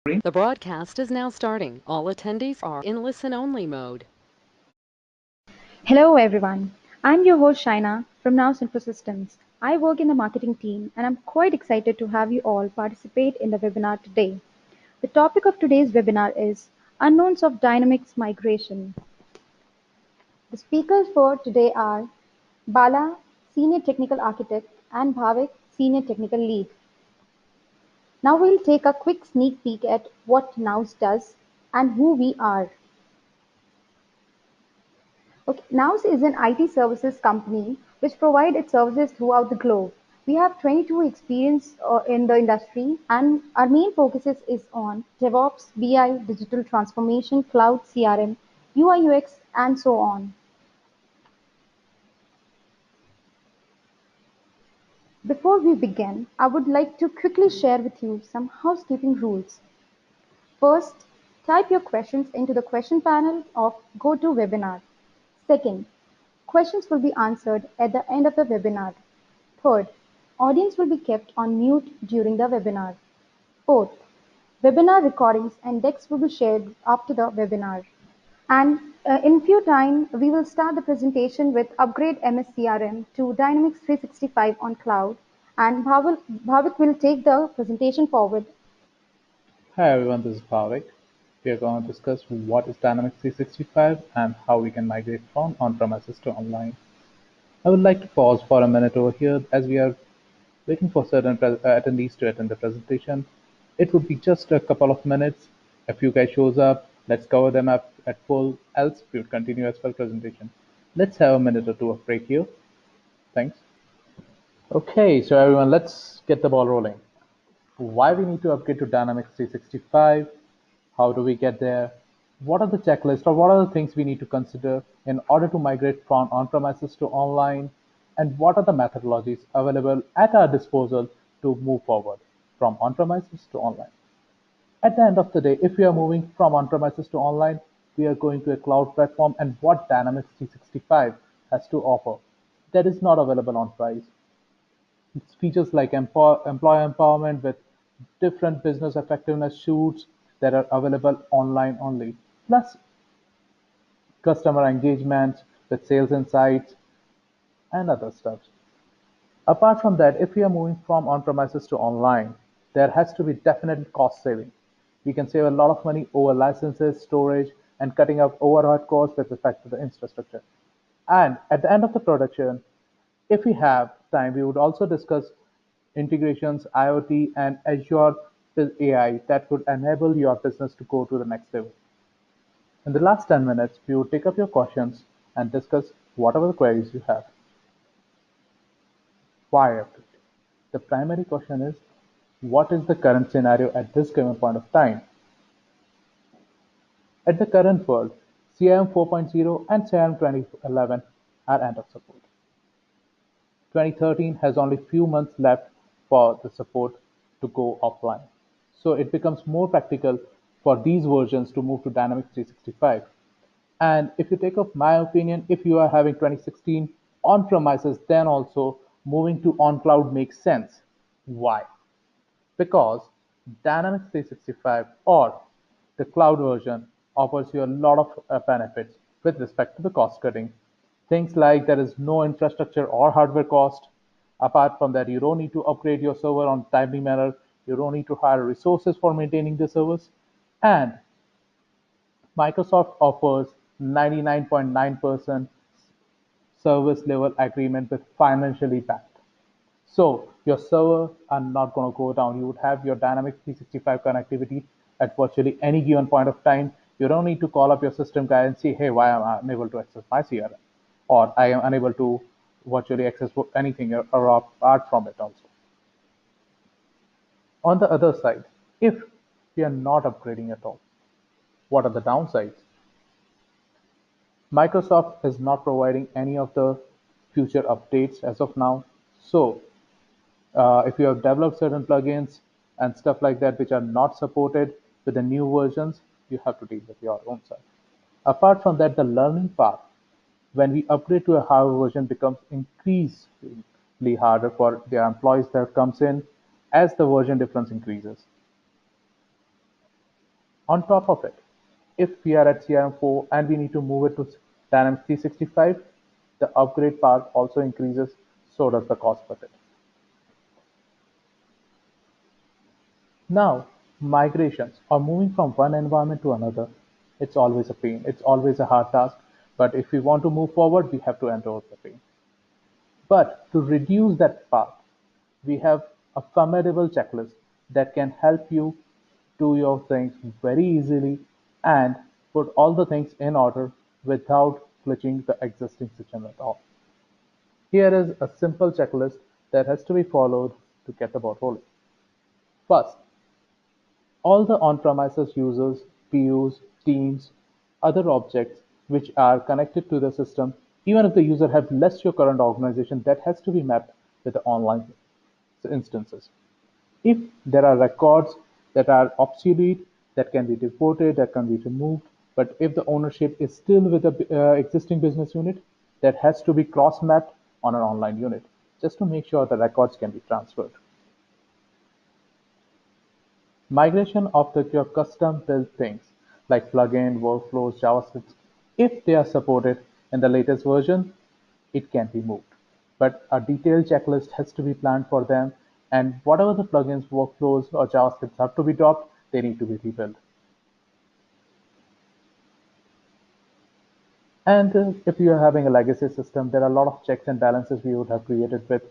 The broadcast is now starting. All attendees are in listen-only mode. Hello everyone, I'm your host Shaina from Nous Infosystems. I work in the marketing team and I'm quite excited to have you all participate in the webinar today. The topic of today's webinar is Unknowns of Dynamics Migration. The speakers for today are Bala, Senior Technical Architect, and Bhavik, Senior Technical Lead. Now we'll take a quick sneak peek at what Nous does and who we are. Okay, Nous is an IT services company which provide its services throughout the globe. We have 22 experience in the industry and our main focus is on DevOps, BI, digital transformation, cloud, CRM, UI UX and so on. Before we begin, I would like to quickly share with you some housekeeping rules. First, type your questions into the question panel of GoToWebinar. Second, questions will be answered at the end of the webinar. Third, audience will be kept on mute during the webinar. Fourth, webinar recordings and decks will be shared after the webinar. And in few time, we will start the presentation with upgrade MS CRM to Dynamics 365 on cloud. And Bhavik will take the presentation forward. Hi everyone, this is Bhavik. We are going to discuss what is Dynamics 365 and how we can migrate from on-premises to online. I would like to pause for a minute over here as we are waiting for certain attendees to attend the presentation. It would be just a couple of minutes. If you guys shows up, let's cover them up at full, else we would continue as per presentation. Let's have a minute or two of break here. Thanks. Okay, so everyone, let's get the ball rolling. Why we need to upgrade to Dynamics 365, how do we get there, what are the checklists or what are the things we need to consider in order to migrate from on-premises to online, and what are the methodologies available at our disposal to move forward from on-premises to online. At the end of the day, if we are moving from on-premises to online, we are going to a cloud platform, and what Dynamics 365 has to offer that is not available on price. It's features like employee empowerment with different business effectiveness shoots that are available online only, plus customer engagement with sales insights and other stuff. Apart from that, if we are moving from on-premises to online, there has to be definite cost saving. We can save a lot of money over licenses, storage, and cutting out overhead costs with respect to the infrastructure. And at the end of the production, if we have time, we would also discuss integrations, IoT, and Azure AI that would enable your business to go to the next level. In the last 10 minutes, we will take up your questions and discuss whatever the queries you have. Why update? The primary question is, what is the current scenario at this given point of time? At the current world, CRM 4.0 and CRM 2011 are end of support. 2013 has only few months left for the support to go offline. So it becomes more practical for these versions to move to Dynamics 365. And if you take up my opinion, if you are having 2016 on premises, then also moving to on cloud makes sense. Why? Because Dynamics 365 or the cloud version offers you a lot of benefits with respect to the cost cutting. Things like there is no infrastructure or hardware cost. Apart from that, you don't need to upgrade your server on timely manner. You don't need to hire resources for maintaining the servers. And Microsoft offers 99.9% service level agreement with financially backed. So your server are not going to go down. You would have your Dynamics 365 connectivity at virtually any given point of time. You don't need to call up your system guy and say, hey, why am I unable to access my CRM? Or I am unable to virtually access anything or apart from it also. On the other side, if we are not upgrading at all, what are the downsides? Microsoft is not providing any of the future updates as of now. So if you have developed certain plugins and stuff like that which are not supported with the new versions, you have to deal with your own side. Apart from that, the learning path when we upgrade to a higher version becomes increasingly harder for the employees that comes in as the version difference increases. On top of it, if we are at CRM4 and we need to move it to Dynamics 365, the upgrade part also increases, so does the cost of it. Now, migrations or moving from one environment to another, it's always a pain. It's always a hard task. But if we want to move forward, we have to endure the pain. But to reduce that path, we have a formidable checklist that can help you do your things very easily and put all the things in order without glitching the existing system at all. Here is a simple checklist that has to be followed to get the ball rolling. First, all the on-premises users, PUs, teams, other objects which are connected to the system, even if the user have left your current organization, that has to be mapped with the online instances. If there are records that are obsolete, that can be reported, that can be removed, but if the ownership is still with the existing business unit, that has to be cross-mapped on an online unit, just to make sure the records can be transferred. Migration of your custom-built things like plugin, workflows, JavaScript, if they are supported in the latest version, it can be moved. But a detailed checklist has to be planned for them, and whatever the plugins, workflows, or JavaScripts have to be dropped, they need to be rebuilt. And if you are having a legacy system, there are a lot of checks and balances we would have created with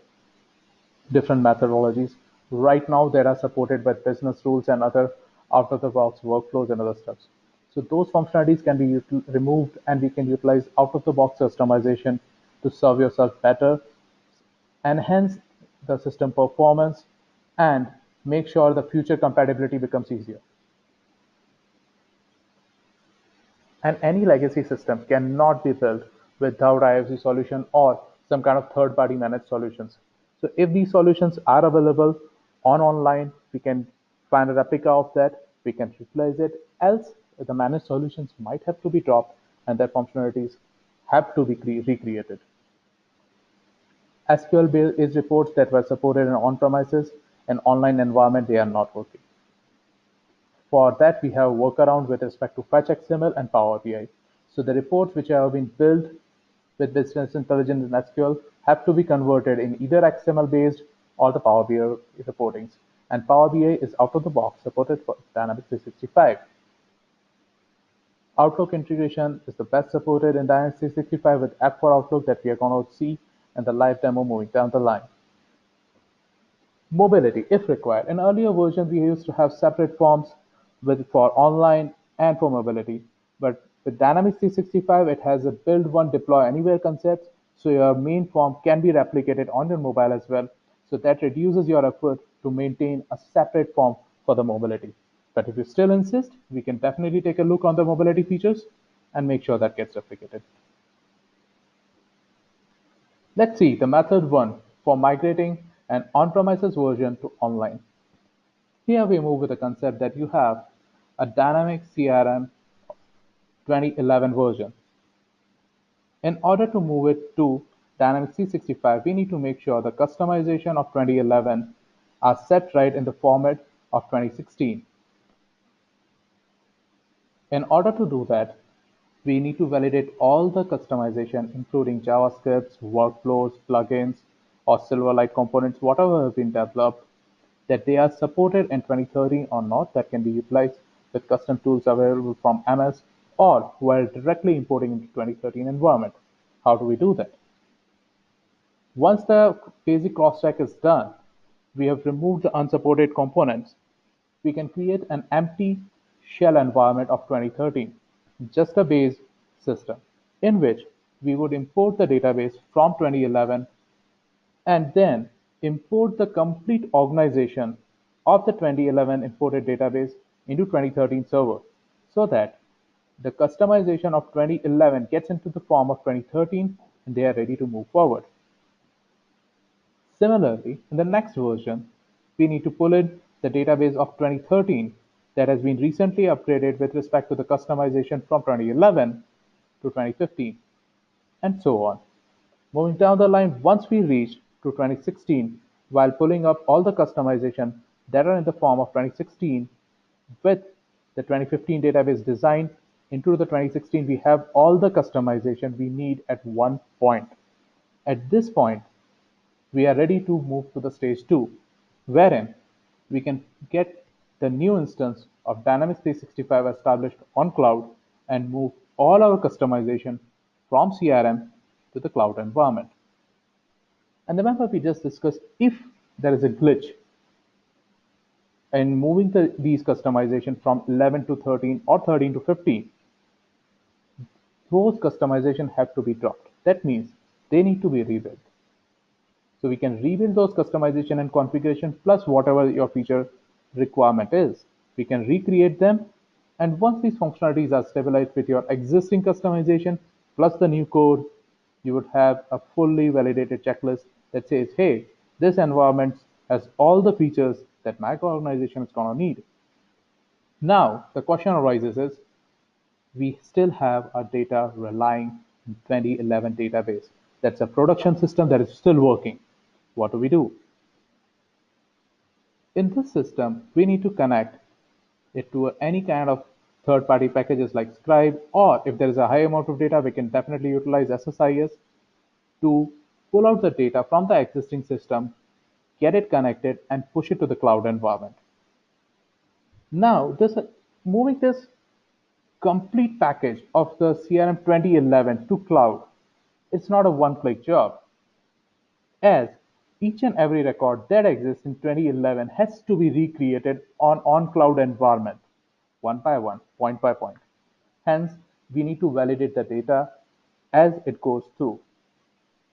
different methodologies. Right now, they are supported by business rules and other out-of-the-box workflows and other stuff. So those functionalities can be removed, and we can utilize out-of-the-box customization to serve yourself better, enhance the system performance, and make sure the future compatibility becomes easier. And any legacy system cannot be built without IFC solution or some kind of third-party managed solutions. So if these solutions are available on online, we can find a replica of that, we can replace it. Else, the managed solutions might have to be dropped and their functionalities have to be recreated. SQL-based reports that were supported in on-premises and online environment, they are not working. For that, we have a workaround with respect to Fetch XML and Power BI. So the reports which have been built with business intelligence and SQL have to be converted in either XML-based or the Power BI reportings. And Power BI is out of the box supported for Dynamics 365. Outlook integration is the best supported in Dynamics 365 with App for Outlook that we are going to see in the live demo moving down the line. Mobility, if required. In earlier versions, we used to have separate forms for online and for mobility. But with Dynamics 365, it has a build one, deploy anywhere concept. So your main form can be replicated on your mobile as well. So that reduces your effort to maintain a separate form for the mobility. But if you still insist, we can definitely take a look on the mobility features and make sure that gets replicated. Let's see the method 1 for migrating an on-premises version to online. Here we move with the concept that you have a dynamic CRM 2011 version. In order to move it to Dynamics 365, we need to make sure the customization of 2011 are set right in the format of 2016. In order to do that, we need to validate all the customization, including JavaScripts, workflows, plugins, or Silverlight components, whatever have been developed, that they are supported in 2013 or not, that can be utilized with custom tools available from MS or while directly importing into 2013 environment. How do we do that? Once the basic cross-check is done, we have removed the unsupported components. We can create an empty shell environment of 2013, just a base system, in which we would import the database from 2011 and then import the complete organization of the 2011 imported database into 2013 server so that the customization of 2011 gets into the form of 2013 and they are ready to move forward. Similarly, in the next version, we need to pull in the database of 2013 that has been recently upgraded with respect to the customization from 2011 to 2015, and so on. Moving down the line, once we reach to 2016, while pulling up all the customization that are in the form of 2016 with the 2015 database design into the 2016, we have all the customization we need at one point. At this point, we are ready to move to the stage 2, wherein we can get the new instance of Dynamics 365 established on cloud and move all our customization from CRM to the cloud environment. And remember, we just discussed if there is a glitch in moving these customization from 11 to 13 or 13 to 15, those customization have to be dropped. That means they need to be rebuilt. So we can rebuild those customization and configuration plus whatever your feature requirement is. We can recreate them. And once these functionalities are stabilized with your existing customization plus the new code, you would have a fully validated checklist that says, hey, this environment has all the features that my organization is going to need. Now, the question arises is, we still have our data relying on 2011 database. That's a production system that is still working. What do we do? In this system, we need to connect it to any kind of third-party packages like Scribe, or if there is a high amount of data, we can definitely utilize SSIS to pull out the data from the existing system, get it connected, and push it to the cloud environment. Now, moving this complete package of the CRM 2011 to cloud, it's not a one-click job, as each and every record that exists in 2011 has to be recreated on cloud environment, one by one, point by point. Hence, we need to validate the data as it goes through.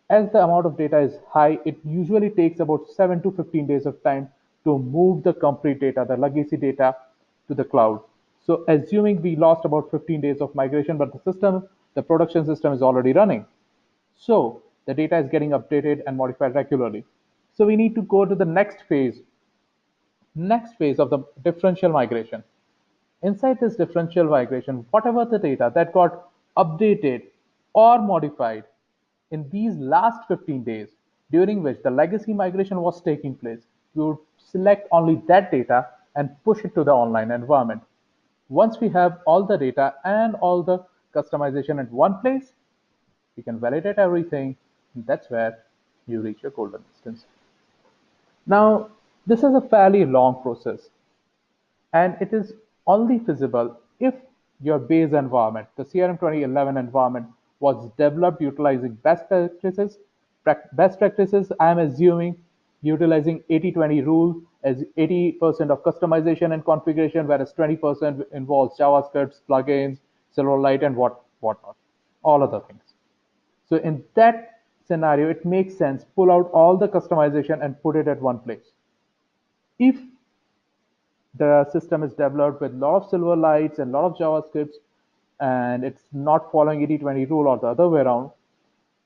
As the amount of data is high, it usually takes about 7 to 15 days of time to move the complete data, the legacy data, to the cloud. So assuming we lost about 15 days of migration, but the production system is already running. So the data is getting updated and modified regularly. So we need to go to the next phase of the differential migration. Inside this differential migration, whatever the data that got updated or modified in these last 15 days, during which the legacy migration was taking place, we would select only that data and push it to the online environment. Once we have all the data and all the customization at one place, we can validate everything, and that's where you reach your golden instance. Now, this is a fairly long process, and it is only feasible if your base environment, the CRM 2011 environment, was developed utilizing best practices. Best practices, I am assuming, utilizing 80-20 rule, as 80% of customization and configuration, whereas 20% involves JavaScript, plugins, Silverlight, and whatnot, all other things. So in that scenario, it makes sense, pull out all the customization and put it at one place. If the system is developed with a lot of Silverlights and a lot of JavaScripts, and it's not following 80-20 rule or the other way around,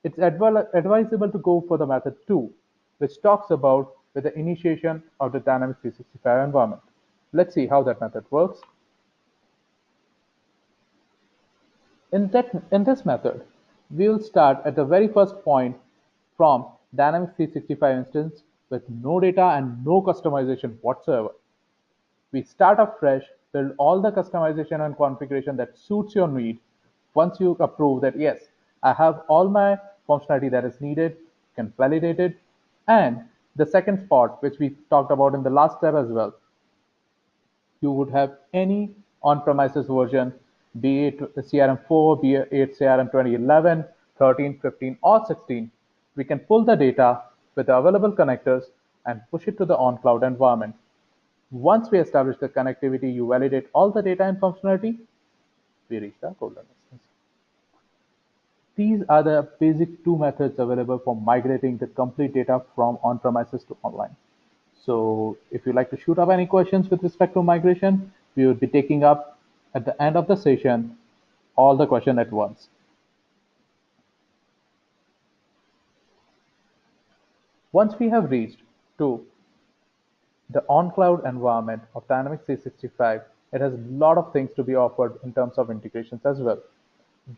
it's advisable to go for the method 2, which talks about with the initiation of the Dynamics 365 environment. Let's see how that method works. In this method, we will start at the very first point from Dynamics 365 instance with no data and no customization whatsoever. We start up fresh, build all the customization and configuration that suits your need. Once you approve that, yes, I have all my functionality that is needed, you can validate it. And the second spot, which we talked about in the last step as well, you would have any on-premises version, be it CRM4, be it CRM 2011, 13, 15, or 16. We can pull the data with the available connectors and push it to the on-cloud environment. Once we establish the connectivity, you validate all the data and functionality, we reach the golden instance. These are the basic 2 methods available for migrating the complete data from on-premises to online. So if you'd like to shoot up any questions with respect to migration, we will be taking up at the end of the session all the questions at once. Once we have reached to the on-cloud environment of Dynamics 365, it has a lot of things to be offered in terms of integrations as well.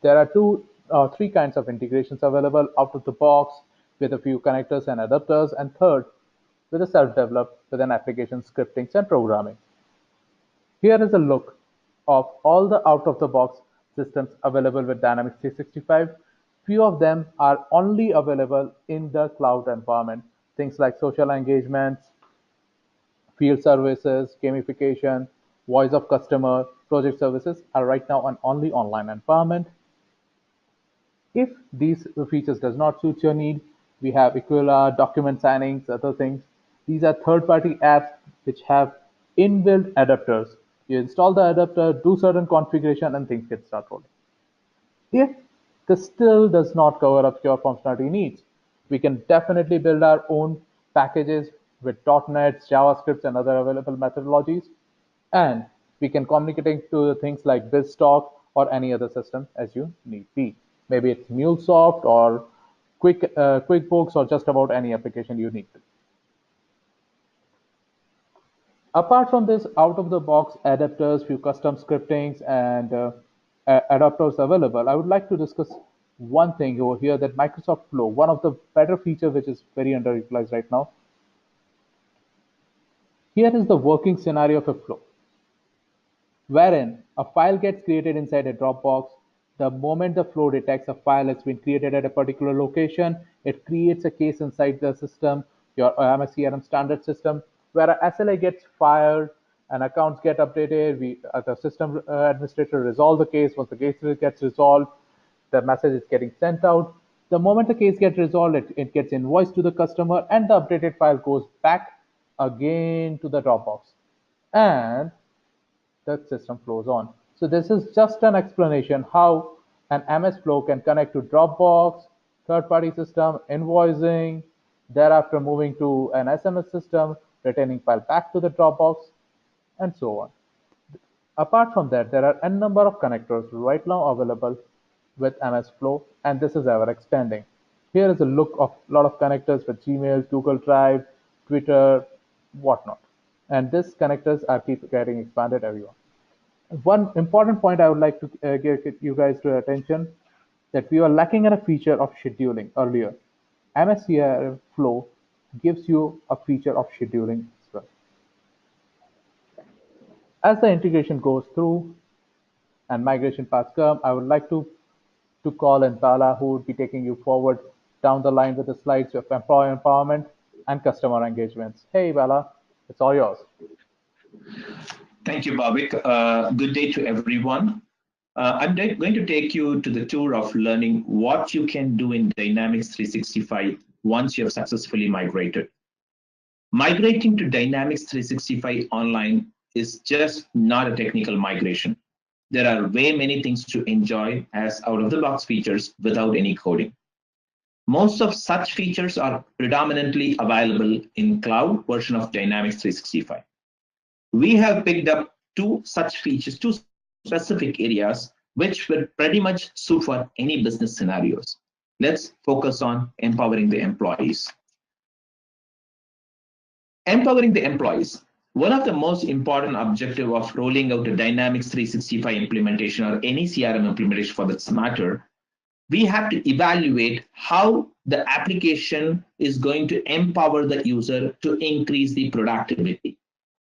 There are 3 kinds of integrations available out of the box with a few connectors and adapters, and third, with a self-developed with an application scripting and programming. Here is a look of all the out-of-the-box systems available with Dynamics 365, few of them are only available in the cloud environment. Things like social engagements, field services, gamification, voice of customer, project services are right now on only online environment. If these features does not suit your need, we have Equila, document signings, other things. These are third-party apps which have inbuilt adapters. You install the adapter, do certain configuration, and things get started rolling. If this still does not cover up your functionality needs, we can definitely build our own packages with .NET, JavaScript, and other available methodologies, and we can communicate to things like BizTalk or any other system as you need be. Maybe it's MuleSoft or QuickBooks or just about any application you need. Apart from this out-of-the-box adapters, few custom scriptings, and adapters available, I would like to discuss one thing over here, that Microsoft Flow, one of the better feature which is very underutilized right now. Here is the working scenario of a flow, wherein a file gets created inside a Dropbox. The moment the flow detects a file has been created at a particular location, it creates a case inside the system, your MS CRM standard system, where a SLA gets fired and accounts get updated. The system administrator resolve the case. Once the case gets resolved, the message is getting sent out. The moment the case gets resolved, it gets invoiced to the customer, and the updated file goes back again to the Dropbox. And the system flows on. So this is just an explanation how an MS Flow can connect to Dropbox, third-party system, invoicing, thereafter moving to an SMS system, returning file back to the Dropbox, and so on. Apart from that, there are n number of connectors right now available with MS Flow, and this is ever extending. Here is a look of a lot of connectors with Gmail, Google Drive, Twitter, whatnot. And these connectors are keep getting expanded everywhere. One important point I would like to give you guys to attention, that we were lacking in a feature of scheduling earlier. MS Flow gives you a feature of scheduling as well. As the integration goes through and migration paths come, I would like to call in Bala, who would be taking you forward down the line with the slides of employee empowerment and customer engagements. Hey Bala, it's all yours. Thank you, Bhavik. Good day to everyone. I'm going to take you to the tour of learning what you can do in Dynamics 365 once you have successfully migrated. Migrating to Dynamics 365 online is just not a technical migration. There are way many things to enjoy as out-of-the-box features without any coding. Most of such features are predominantly available in cloud version of Dynamics 365. We have picked up two such features, two specific areas, which will pretty much suit for any business scenarios. Let's focus on empowering the employees. Empowering the employees. One of the most important objectives of rolling out a Dynamics 365 implementation, or any CRM implementation for that matter, we have to evaluate how the application is going to empower the user to increase the productivity.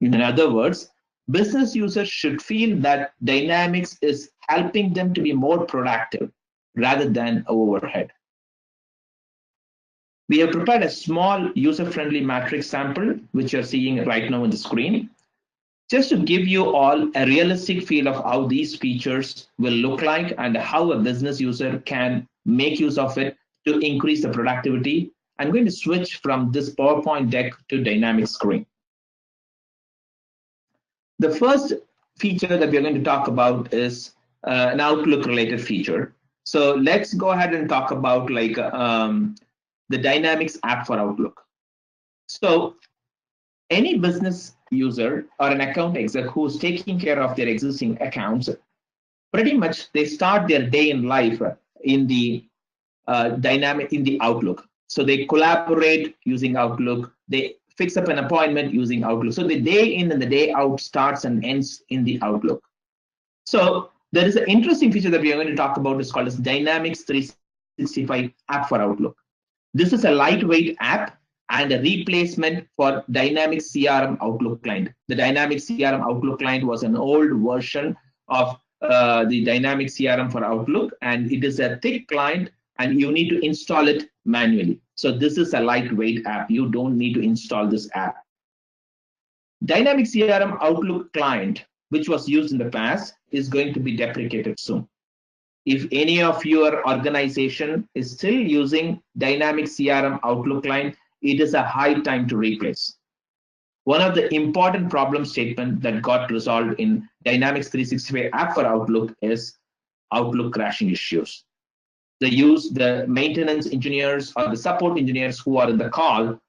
In other words, business users should feel that Dynamics is helping them to be more productive rather than overhead. We have prepared a small user-friendly matrix sample, which you're seeing right now on the screen, just to give you all a realistic feel of how these features will look like and how a business user can make use of it to increase the productivity. I'm going to switch from this PowerPoint deck to Dynamics screen. The first feature that we're going to talk about is an Outlook related feature. So let's go ahead and talk about like the Dynamics app for Outlook. So any business user or an account exec who's taking care of their existing accounts, pretty much they start their day in life in the Outlook. So they collaborate using Outlook. They fix up an appointment using Outlook. So the day in and the day out starts and ends in the Outlook. So there is an interesting feature that we are going to talk about. It's called as Dynamics 365 app for Outlook. This is a lightweight app and a replacement for Dynamics CRM Outlook client. The Dynamics CRM Outlook client was an old version of the Dynamics CRM for Outlook, and it is a thick client, and you need to install it manually. So this is a lightweight app. You don't need to install this app. Dynamics CRM Outlook client, which was used in the past, is going to be deprecated soon. If any of your organization is still using Dynamics CRM Outlook client, it is a high time to replace. One of the important problem statement that got resolved in Dynamics 365 app for Outlook is Outlook crashing issues. The maintenance engineers or the support engineers who are in the call,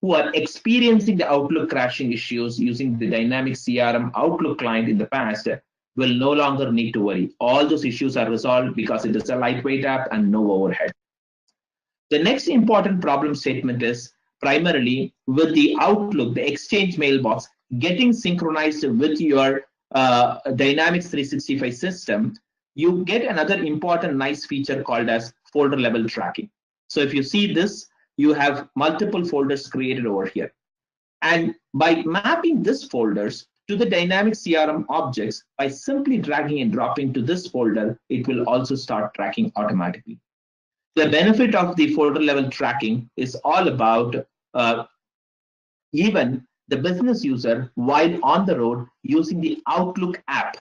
who are experiencing the Outlook crashing issues using the Dynamics CRM Outlook client in the past, will no longer need to worry. All those issues are resolved because it is a lightweight app and no overhead. The next important problem statement is primarily with the Outlook, the Exchange mailbox, getting synchronized with your Dynamics 365 system. You get another important nice feature called as folder level tracking. So if you see this, you have multiple folders created over here. And by mapping these folders to the Dynamics CRM objects, by simply dragging and dropping to this folder, it will also start tracking automatically. The benefit of the folder level tracking is all about even the business user, while on the road, using the Outlook app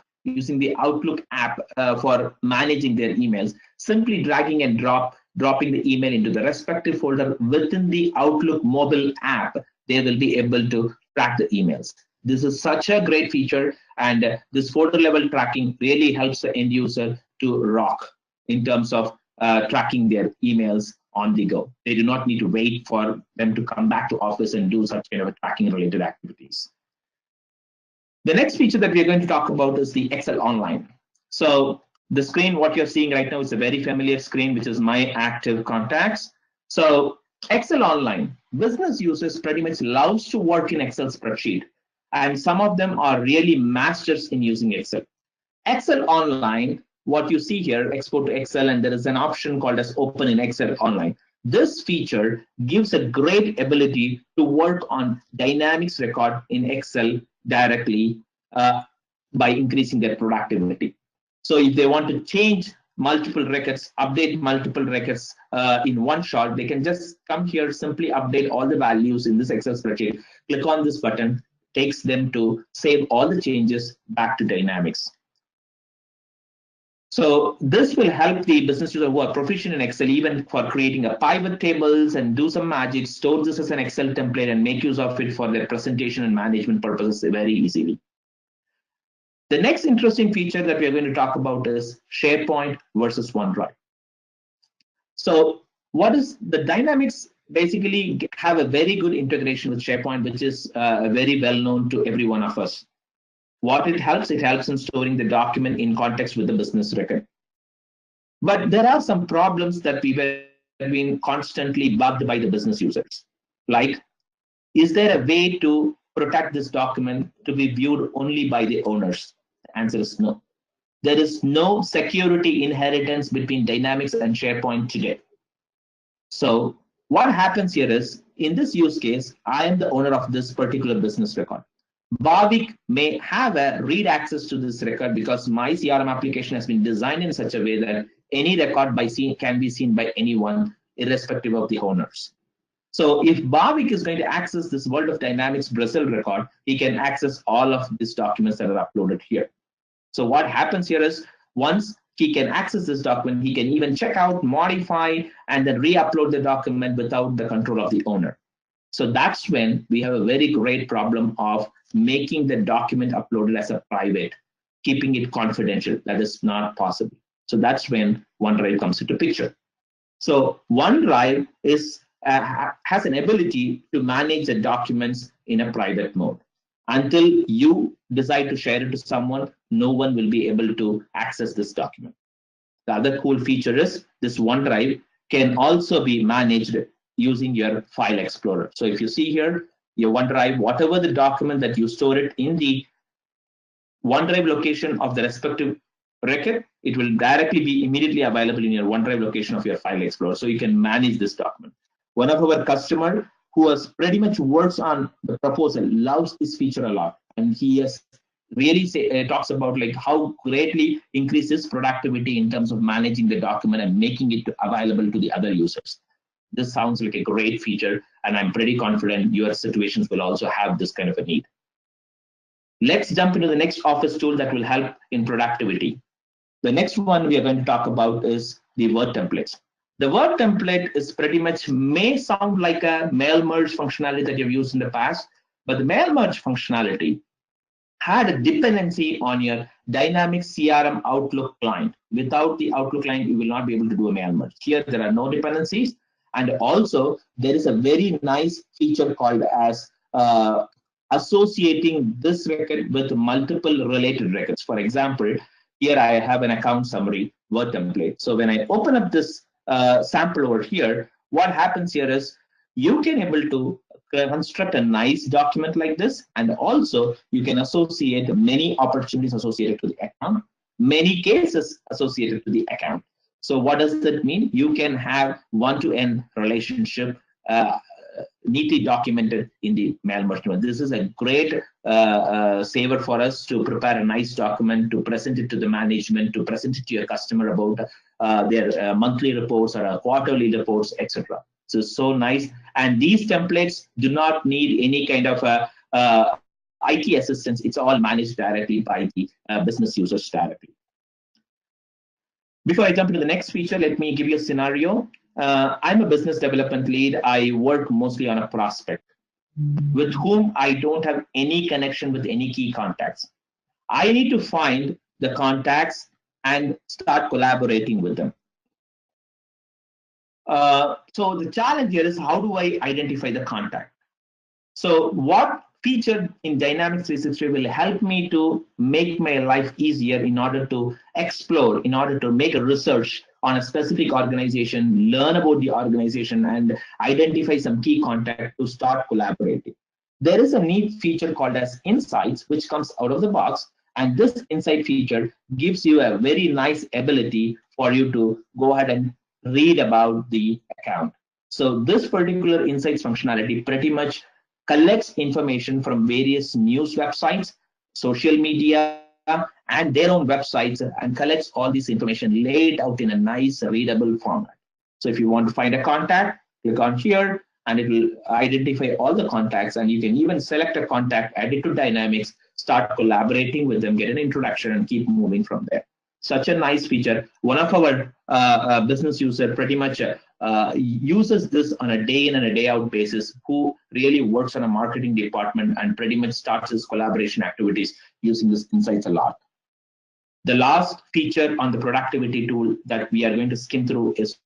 for managing their emails, simply dragging and dropping the email into the respective folder within the Outlook mobile app, they will be able to track the emails. This is such a great feature, and this folder level tracking really helps the end user to rock in terms of tracking their emails on the go. They do not need to wait for them to come back to office and do such kind of tracking related activities. The next feature that we're going to talk about is the Excel Online. So the screen, what you're seeing right now is a very familiar screen, which is my active contacts. So Excel Online, business users pretty much loves to work in Excel spreadsheet, and some of them are really masters in using Excel. Excel Online, what you see here, export to Excel, and there is an option called as Open in Excel Online. This feature gives a great ability to work on Dynamics record in Excel directly by increasing their productivity. So if they want to change multiple records, update multiple records in one shot, they can just come here, simply update all the values in this Excel spreadsheet, click on this button, takes them to save all the changes back to Dynamics. So this will help the business user who are proficient in Excel, even for creating a pivot tables and do some magic, store this as an Excel template and make use of it for their presentation and management purposes very easily. The next interesting feature that we are going to talk about is SharePoint versus OneDrive. So what is the Dynamics basically have a very good integration with SharePoint, which is very well known to every one of us. What it helps in storing the document in context with the business record. But there are some problems that we were being constantly bugged by the business users. Like, is there a way to protect this document to be viewed only by the owners? The answer is no. There is no security inheritance between Dynamics and SharePoint today. So what happens here is, in this use case, I am the owner of this particular business record. Bhavik may have a read access to this record because my CRM application has been designed in such a way that any record can be seen by anyone, irrespective of the owners. So if Bhavik is going to access this World of Dynamics Brazil record, he can access all of these documents that are uploaded here. So what happens here is, once he can access this document, he can even check out, modify, and then re-upload the document without the control of the owner. So that's when we have a very great problem of making the document uploaded as a private, keeping it confidential. That is not possible. So that's when OneDrive comes into picture. So OneDrive has an ability to manage the documents in a private mode. Until you decide to share it to someone, no one will be able to access this document. The other cool feature is this OneDrive can also be managed using your file explorer. So if you see here, your OneDrive, whatever the document that you store it in the OneDrive location of the respective record, it will directly be immediately available in your OneDrive location of your file explorer. So you can manage this document. One of our customers who has pretty much works on the proposal loves this feature a lot, and he has really talks about like how greatly increases productivity in terms of managing the document and making it available to the other users. This sounds like a great feature, and I'm pretty confident your situations will also have this kind of a need. Let's jump into the next Office tool that will help in productivity. The next one we are going to talk about is the word templates. The word template is pretty much may sound like a mail merge functionality that you've used in the past, but the mail merge functionality had a dependency on your Dynamics CRM Outlook client. Without the Outlook client, you will not be able to do a mail merge. Here, there are no dependencies. And also, there is a very nice feature called as associating this record with multiple related records. For example, here I have an account summary Word template. So when I open up this sample over here, what happens here is you can able to construct a nice document like this, and also you can associate many opportunities associated to the account, many cases associated to the account. So what does that mean? You can have one-to-end relationship neatly documented in the mail merge. This is a great saver for us to prepare a nice document, to present it to the management, to present it to your customer about their monthly reports or quarterly reports, etc. So nice. And these templates do not need any kind of IT assistance. It's all managed directly by the business users directly. Before I jump into the next feature, let me give you a scenario. I'm a business development lead. I work mostly on a prospect with whom I don't have any connection with any key contacts. I need to find the contacts and start collaborating with them. So the challenge here is, how do I identify the contact? So what feature in Dynamics 365 will help me to make my life easier in order to explore, in order to make a research on a specific organization, learn about the organization, and identify some key contact to start collaborating. There is a neat feature called as Insights, which comes out of the box. And this Insight feature gives you a very nice ability for you to go ahead and read about the account. So this particular Insights functionality pretty much collects information from various news websites, social media, and their own websites, and collects all this information laid out in a nice readable format. So if you want to find a contact, click on here, and it will identify all the contacts, and you can even select a contact, add it to Dynamics, start collaborating with them, get an introduction, and keep moving from there. Such a nice feature. One of our business users pretty much uses this on a day in and a day out basis, who really works on a marketing department and pretty much starts his collaboration activities using this Insights a lot. The last feature on the productivity tool that we are going to skim through is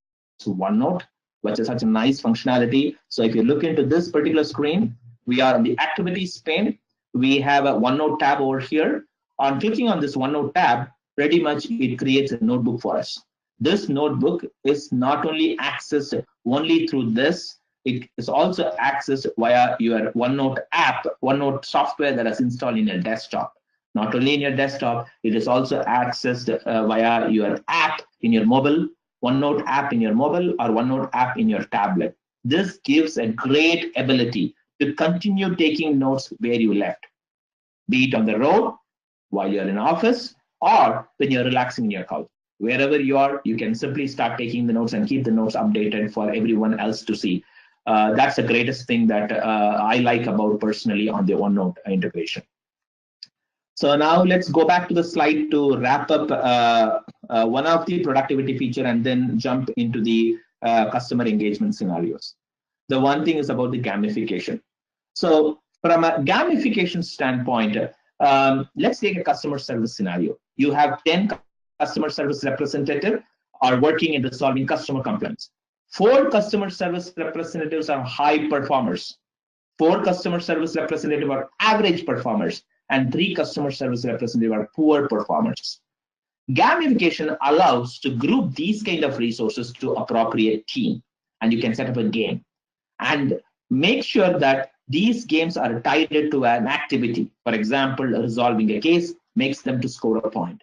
OneNote, which is such a nice functionality. So if you look into this particular screen, we are on the activities pane. We have a OneNote tab over here. On clicking on this OneNote tab, pretty much it creates a notebook for us. This notebook is not only accessed only through this, it is also accessed via your OneNote app, OneNote software that is installed in your desktop. Not only in your desktop, it is also accessed via your app in your mobile, OneNote app in your mobile, or OneNote app in your tablet. This gives a great ability to continue taking notes where you left, be it on the road, while you're in office, or when you're relaxing in your couch. Wherever you are, you can simply start taking the notes and keep the notes updated for everyone else to see. That's the greatest thing that I like about personally on the OneNote integration. So now let's go back to the slide to wrap up one of the productivity feature and then jump into the customer engagement scenarios. The one thing is about the gamification. So from a gamification standpoint, let's take a customer service scenario. You have 10 customer service representatives are working in resolving customer complaints. 4 customer service representatives are high performers. 4 customer service representatives are average performers, and 3 customer service representatives are poor performers. Gamification allows to group these kind of resources to appropriate team, and you can set up a game and make sure that these games are tied to an activity. For example, resolving a case makes them to score a point.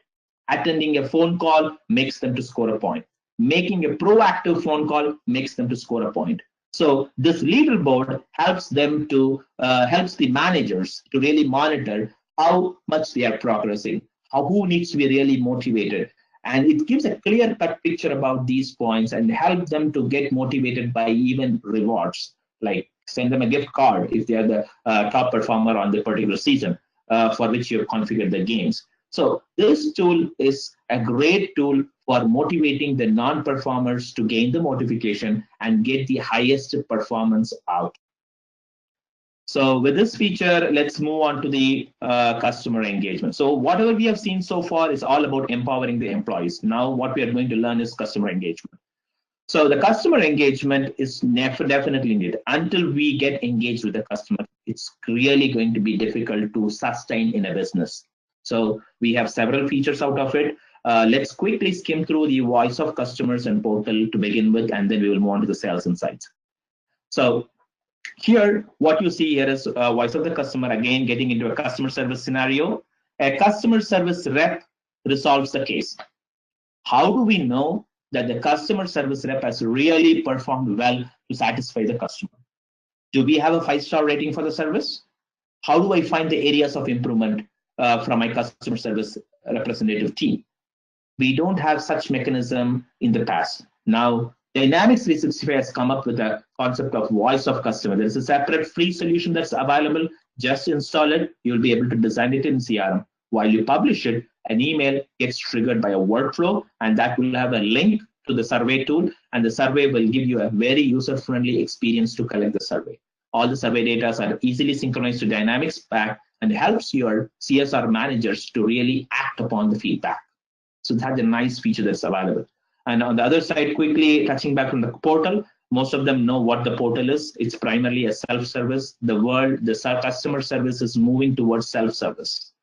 Attending a phone call makes them to score a point. Making a proactive phone call makes them to score a point. So this leaderboard helps them to helps the managers to really monitor how much they are progressing, who needs to be really motivated. And it gives a clear-cut picture about these points and help them to get motivated by even rewards, like send them a gift card if they are the top performer on the particular season for which you have configured the games. So this tool is a great tool for motivating the non-performers to gain the motivation and get the highest performance out. So with this feature, let's move on to the customer engagement. So whatever we have seen so far is all about empowering the employees. Now what we are going to learn is customer engagement. So the customer engagement is definitely needed. Until we get engaged with the customer, it's really going to be difficult to sustain in a business. So we have several features out of it. Let's quickly skim through the voice of customers and portal to begin with, and then we will move on to the sales insights. So here, what you see here is voice of the customer, again, getting into a customer service scenario. A customer service rep resolves the case. How do we know that the customer service rep has really performed well to satisfy the customer? Do we have a 5-star rating for the service? How do I find the areas of improvement from my customer service representative team? We don't have such mechanism in the past. Now, Dynamics 365 has come up with a concept of voice of customer. There is a separate free solution that's available. Just install it. You'll be able to design it in CRM. While you publish it, an email gets triggered by a workflow, and that will have a link to the survey tool, and the survey will give you a very user-friendly experience to collect the survey. All the survey data are easily synchronized to Dynamics back and helps your CSR managers to really act upon the feedback. So that's a nice feature that's available. And on the other side, quickly touching back on the portal, most of them know what the portal is. It's primarily a self-service. The customer service is moving towards self-service.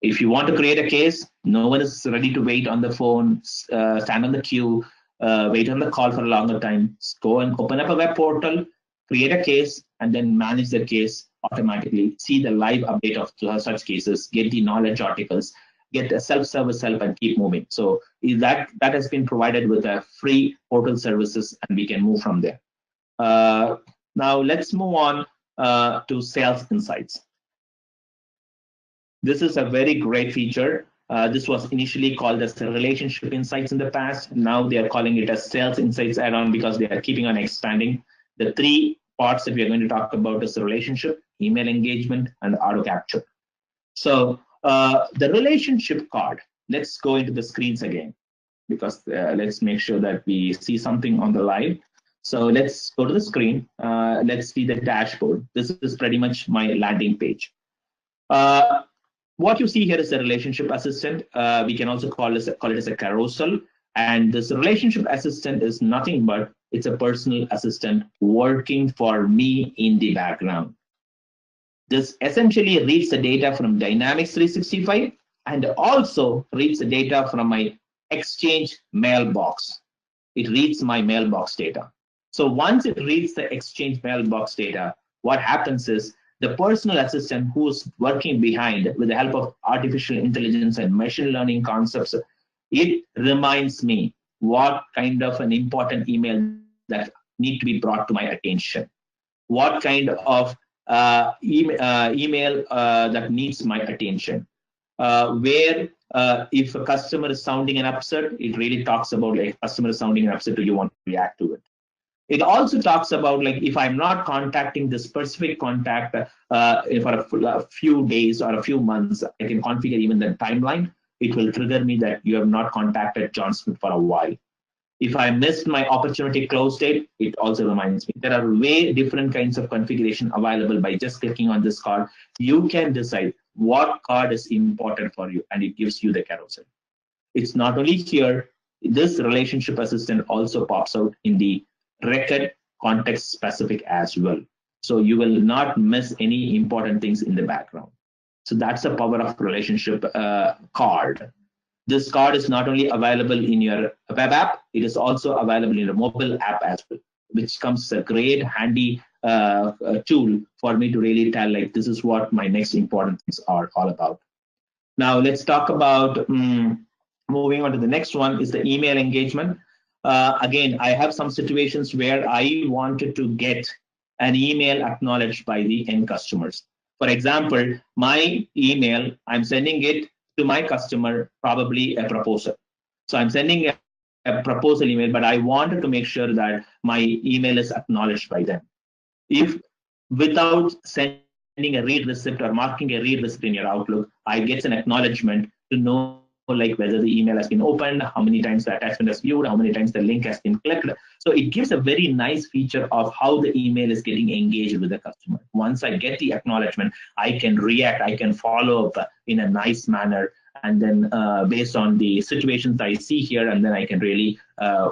If you want to create a case, no one is ready to wait on the phone, stand on the queue, wait on the call for a longer time. Just go and open up a web portal, create a case, and then manage the case automatically. See the live update of such cases, get the knowledge articles, get a self-service help, and keep moving. So that has been provided with a free portal services, and we can move from there. Now let's move on to sales insights. This is a very great feature. This was initially called as the relationship insights in the past. Now they are calling it as sales insights add-on because they are keeping on expanding. The 3 parts that we are going to talk about is the relationship, email engagement, and auto capture. So the relationship card, let's go into the screens again, because let's make sure that we see something on the live. So let's go to the screen. Let's see the dashboard. This is pretty much my landing page. What you see here is a relationship assistant. We can also call it as a carousel. And this relationship assistant is nothing but it's a personal assistant working for me in the background. This essentially reads the data from Dynamics 365 and also reads the data from my Exchange mailbox. It reads my mailbox data. So once it reads the Exchange mailbox data, what happens is the personal assistant who's working behind with the help of artificial intelligence and machine learning concepts, it reminds me what kind of an important email that need to be brought to my attention, what kind of email that needs my attention, where if a customer is sounding an upset, it really talks about like customer is sounding an upset, do you want to react to it? It also talks about like if I'm not contacting the specific contact for a few days or a few months, I can configure even the timeline. It will trigger me that you have not contacted John Smith for a while. If I missed my opportunity close date, it also reminds me. There are way different kinds of configuration available by just clicking on this card. You can decide what card is important for you, and it gives you the carousel. It's not only here, this relationship assistant also pops out in the record context specific as well. So you will not miss any important things in the background. So that's the power of relationship card. This card is not only available in your web app, it is also available in a mobile app as well, which comes a great handy tool for me to really tell like this is what my next important things are all about. Now let's talk about moving on to the next one is the email engagement. Again, I have some situations where I wanted to get an email acknowledged by the end customers. For example, my email, I'm sending it to my customer, probably a proposal. So I'm sending a proposal email, but I wanted to make sure that my email is acknowledged by them. If without sending a read receipt or marking a read receipt in your Outlook, I get an acknowledgement to know like whether the email has been opened, how many times the attachment has viewed, how many times the link has been clicked. So it gives a very nice feature of how the email is getting engaged with the customer. Once I get the acknowledgement, I can react, I can follow up in a nice manner, and then based on the situations I see here, and then I can really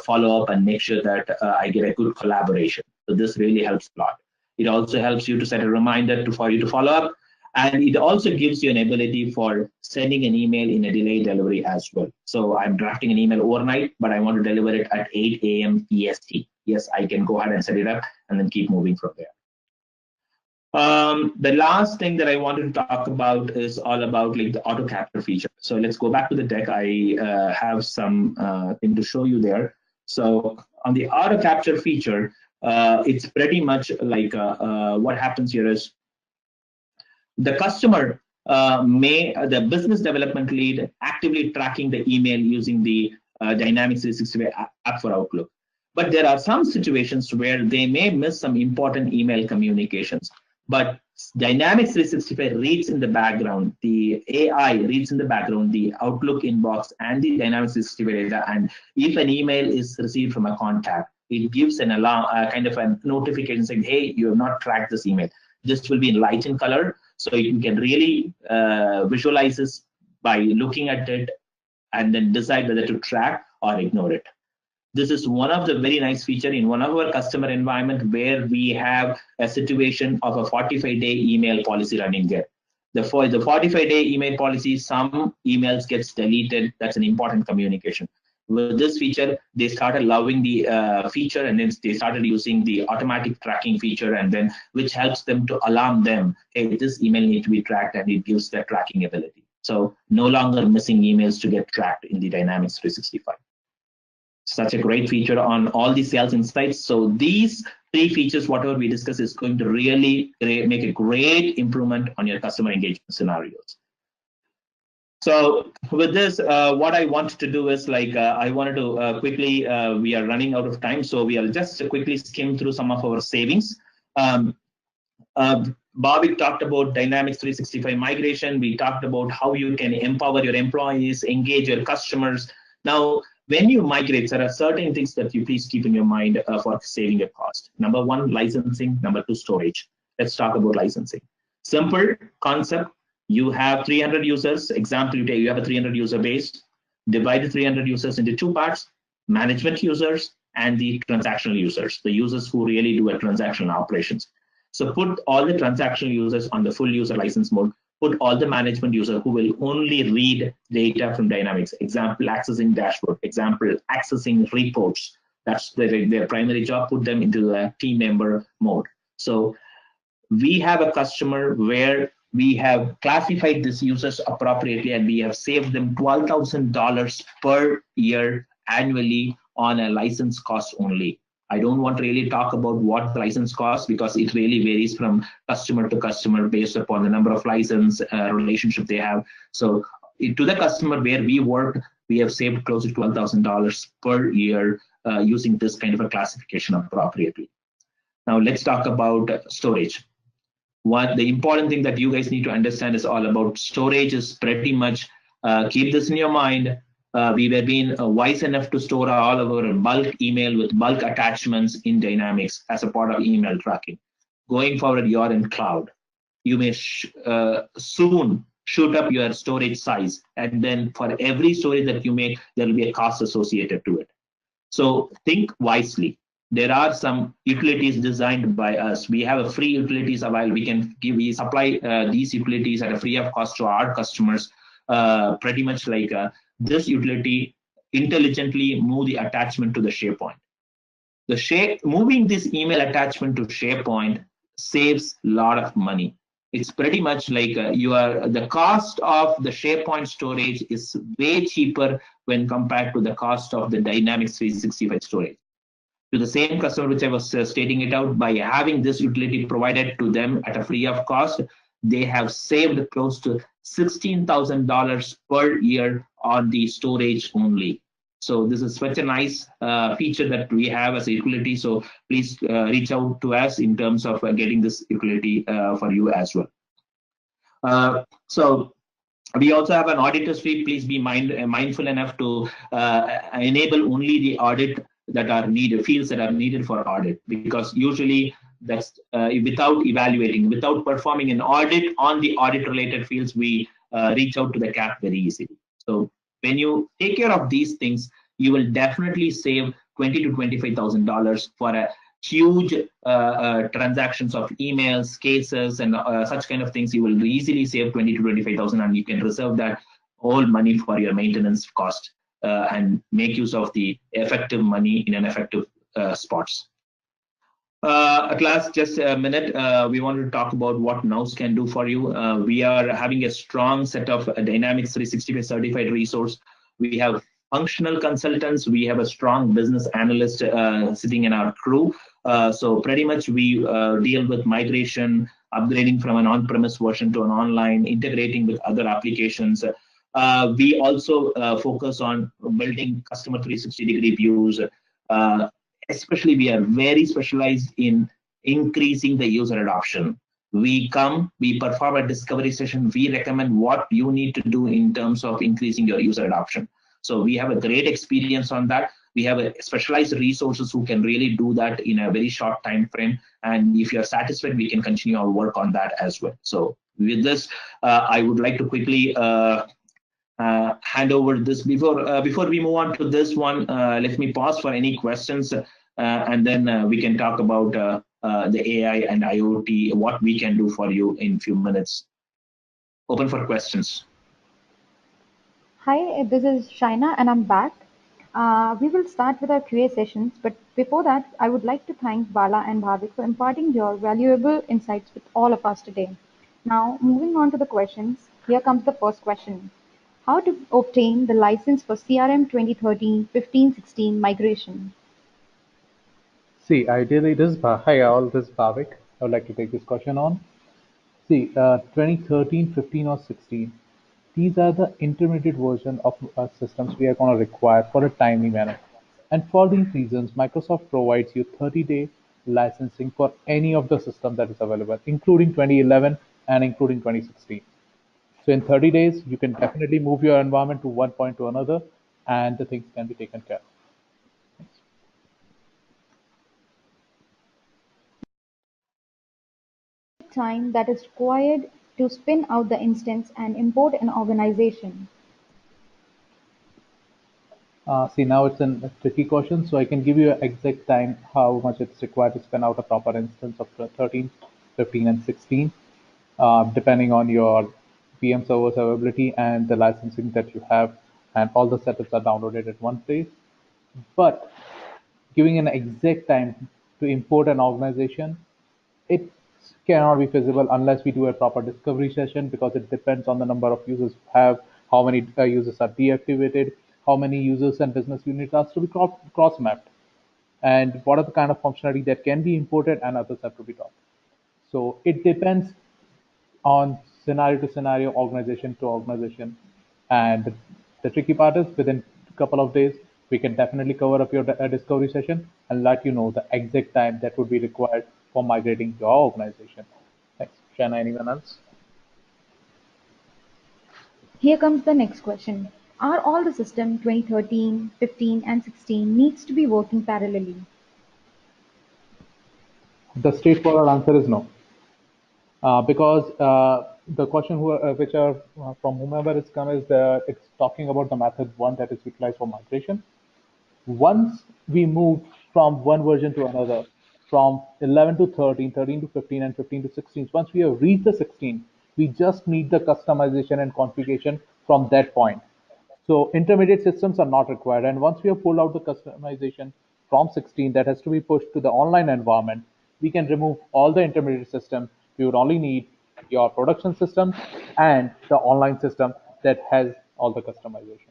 follow up and make sure that I get a good collaboration. So this really helps a lot. It also helps you to set a reminder for you to follow up. And it also gives you an ability for sending an email in a delayed delivery as well. So I'm drafting an email overnight, but I want to deliver it at 8 a.m. EST. Yes, I can go ahead and set it up and then keep moving from there. The last thing that I wanted to talk about is all about like the auto capture feature. So let's go back to the deck. I have some thing to show you there. So on the auto capture feature, it's pretty much like what happens here is the customer the business development lead actively tracking the email using the Dynamics 365 app for Outlook. But there are some situations where they may miss some important email communications. But Dynamics 365 reads in the background, the AI reads in the background, the Outlook inbox and the Dynamics 365 data. And if an email is received from a contact, it gives an alarm, kind of a notification saying, hey, you have not tracked this email. This will be in light in color. So you can really visualize this by looking at it and then decide whether to track or ignore it. This is one of the very nice feature in one of our customer environment where we have a situation of a 45-day email policy running there. For the 45-day email policy, some emails gets deleted. That's an important communication. With this feature, they started loving the feature, and then they started using the automatic tracking feature, and then which helps them to alarm them, hey, this email needs to be tracked, and it gives the tracking ability. So no longer missing emails to get tracked in the Dynamics 365. Such a great feature on all the sales insights. So these three features, whatever we discuss, is going to really make a great improvement on your customer engagement scenarios. So with this, what I want to do is like, I wanted to quickly, we are running out of time, so we will just quickly skim through some of our savings. Bobby talked about Dynamics 365 migration. We talked about how you can empower your employees, engage your customers. Now, when you migrate, there are certain things that you please keep in your mind for saving your cost. Number one, licensing. Number two, storage. Let's talk about licensing. Simple concept. You have 300 users. Example, you have a 300 user base. Divide the 300 users into two parts: management users and the transactional users, the users who really do a transactional operations. So put all the transactional users on the full user license mode. Put all the management users who will only read data from Dynamics. Example, accessing dashboard. Example, accessing reports. That's their primary job. Put them into the team member mode. So we have a customer where we have classified these users appropriately, and we have saved them $12,000 per year annually on a license cost only. I don't want to really talk about what the license costs because it really varies from customer to customer based upon the number of license relationship they have. So to the customer where we work, we have saved close to $12,000 per year using this kind of a classification appropriately. Now let's talk about storage. What the important thing that you guys need to understand is all about storage is pretty much, keep this in your mind. We were being wise enough to store all of our bulk email with bulk attachments in Dynamics as a part of email tracking. Going forward, you're in cloud. You may soon shoot up your storage size, and then for every storage that you make, there will be a cost associated to it. So think wisely. There are some utilities designed by us. We have a free utilities available. We supply these utilities at a free of cost to our customers. Pretty much like this utility intelligently move the attachment to the SharePoint. Moving this email attachment to SharePoint saves a lot of money. It's pretty much like the cost of the SharePoint storage is way cheaper when compared to the cost of the Dynamics 365 storage. To the same customer which I was stating it out, by having this utility provided to them at a free of cost, they have saved close to $16,000 per year on the storage only. So this is such a nice feature that we have as a utility. So please reach out to us in terms of getting this utility for you as well. So we also have an auditor suite. Please be mindful enough to enable only the audit that are needed, fields that are needed for audit, because usually that's without evaluating, without performing an audit on the audit related fields, we reach out to the CAP very easily. So when you take care of these things, you will definitely save $20,000 to $25,000 for a huge transactions of emails, cases, and such kind of things. You will easily save 20 to 25,000, and you can reserve that all money for your maintenance cost and make use of the effective money in an effective spots. At last, just a minute, we wanted to talk about what Nous can do for you. We are having a strong set of Dynamics 365 certified resource. We have functional consultants. We have a strong business analyst sitting in our crew. So pretty much we deal with migration, upgrading from an on-premise version to an online, integrating with other applications. We also focus on building customer 360-degree views. Especially, we are very specialized in increasing the user adoption. We perform a discovery session. We recommend what you need to do in terms of increasing your user adoption. So we have a great experience on that. We have a specialized resources who can really do that in a very short time frame. And if you're satisfied, we can continue our work on that as well. So with this, I would like to quickly hand over this. Before we move on to this one, let me pause for any questions, and then we can talk about the AI and IoT, what we can do for you in few minutes. Open for questions. Hi, this is Shaina and I'm back. We will start with our QA sessions, but before that, I would like to thank Bala and Bhavik for imparting your valuable insights with all of us today. Now, moving on to the questions, here comes the first question. How to obtain the license for CRM 2013, 15, 16 migration? See, ideally, hi all, this is Bhavik. I would like to take this question on. See, 2013, 15, or 16, these are the intermediate version of systems we are going to require for a timely manner. And for these reasons, Microsoft provides you 30-day licensing for any of the system that is available, including 2011 and including 2016. So in 30 days, you can definitely move your environment to one point to another, and the things can be taken care of. Time that is required to spin out the instance and import an organization. See, now it's a tricky question, so I can give you an exact time how much it's required to spin out a proper instance of 13, 15, and 16, depending on your VM server's availability and the licensing that you have, and all the setups are downloaded at one place. But giving an exact time to import an organization, it cannot be feasible unless we do a proper discovery session, because it depends on the number of users you have, how many users are deactivated, how many users and business units are to be cross mapped, and what are the kind of functionality that can be imported and others have to be taught. So it depends on scenario to scenario, organization to organization. And the tricky part is within a couple of days, we can definitely cover up your discovery session and let you know the exact time that would be required for migrating your organization. Thanks. Shanna, anyone else? Here comes the next question. Are all the system 2013, 15 and 16 needs to be working parallelly? The straightforward answer is no. Because the question which are from whomever it's come is that it's talking about the method one that is utilized for migration. Once we move from one version to another, from 11 to 13, 13 to 15, and 15 to 16, once we have reached the 16, we just need the customization and configuration from that point. So intermediate systems are not required. And once we have pulled out the customization from 16 that has to be pushed to the online environment, we can remove all the intermediate system. We would only need your production system and the online system that has all the customization.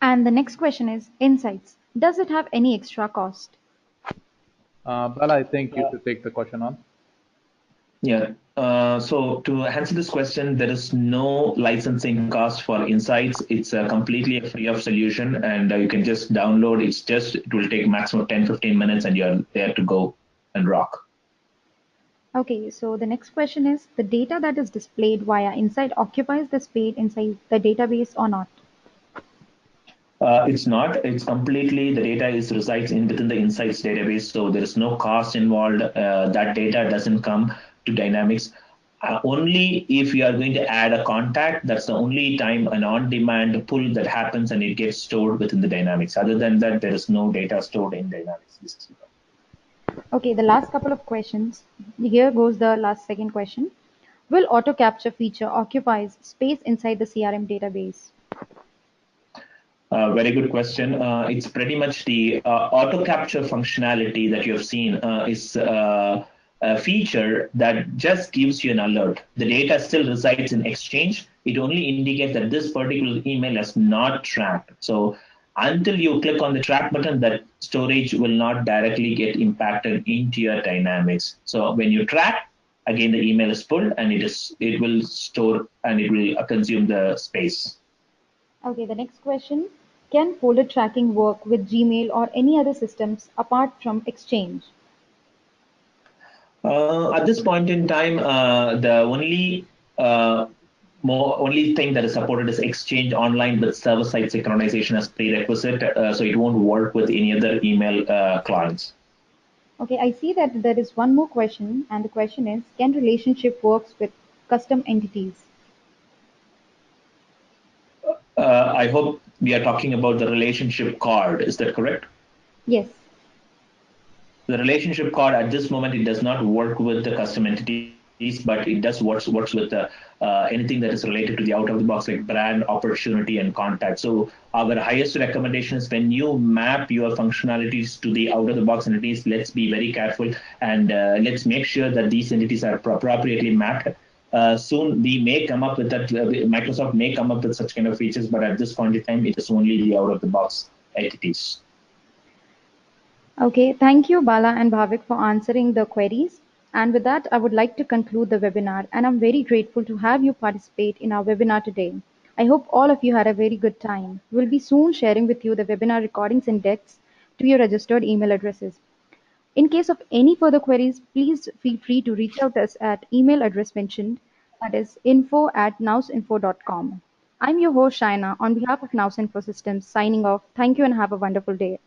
And the next question is insights. Does it have any extra cost? Bala, I think you should take the question on. Yeah. So to answer this question, there is no licensing cost for Insights. It's a completely a free of solution, and you can just download. It will take maximum 10-15 minutes, and you're there to go and rock. Okay, so the next question is the data that is displayed via Insight occupies the space inside the database or not? It's not. It's completely the data is resides in within the Insights database, so there is no cost involved. That data doesn't come to Dynamics. Only if you are going to add a contact, that's the only time an on-demand pull that happens and it gets stored within the Dynamics. Other than that, there is no data stored in Dynamics 365. Okay, the last couple of questions. Here goes the last second question. Will auto capture feature occupies space inside the CRM database? Very good question. It's pretty much the auto capture functionality that you have seen is a feature that just gives you an alert. The data still resides in Exchange. It only indicates that this particular email is not tracked. So until you click on the track button, that storage will not directly get impacted into your Dynamics. So when you track, again, the email is pulled and it will store and it will consume the space. Okay, the next question. Can folder tracking work with Gmail or any other systems apart from Exchange? At this point in time, the only thing that is supported is Exchange Online with server-side synchronization as prerequisite, so it won't work with any other email clients. Okay, I see that there is one more question, and the question is, can relationship works with custom entities? I hope we are talking about the relationship card. Is that correct? Yes. The relationship card at this moment it does not work with the custom entities, but it does works with the anything that is related to the out of the box like brand, opportunity, and contact. So our highest recommendation is when you map your functionalities to the out of the box entities, let's be very careful and let's make sure that these entities are appropriately mapped. Soon we may come up with that. Microsoft may come up with such kind of features, but at this point in time, it is only the out of the box entities. Okay, thank you, Bala and Bhavik, for answering the queries. And with that, I would like to conclude the webinar, and I'm very grateful to have you participate in our webinar today. I hope all of you had a very good time. We'll be soon sharing with you the webinar recordings index to your registered email addresses. In case of any further queries, please feel free to reach out to us at email address mentioned, that is info@nousinfo.com. I'm your host Shaina on behalf of Nous Infosystems signing off. Thank you and have a wonderful day.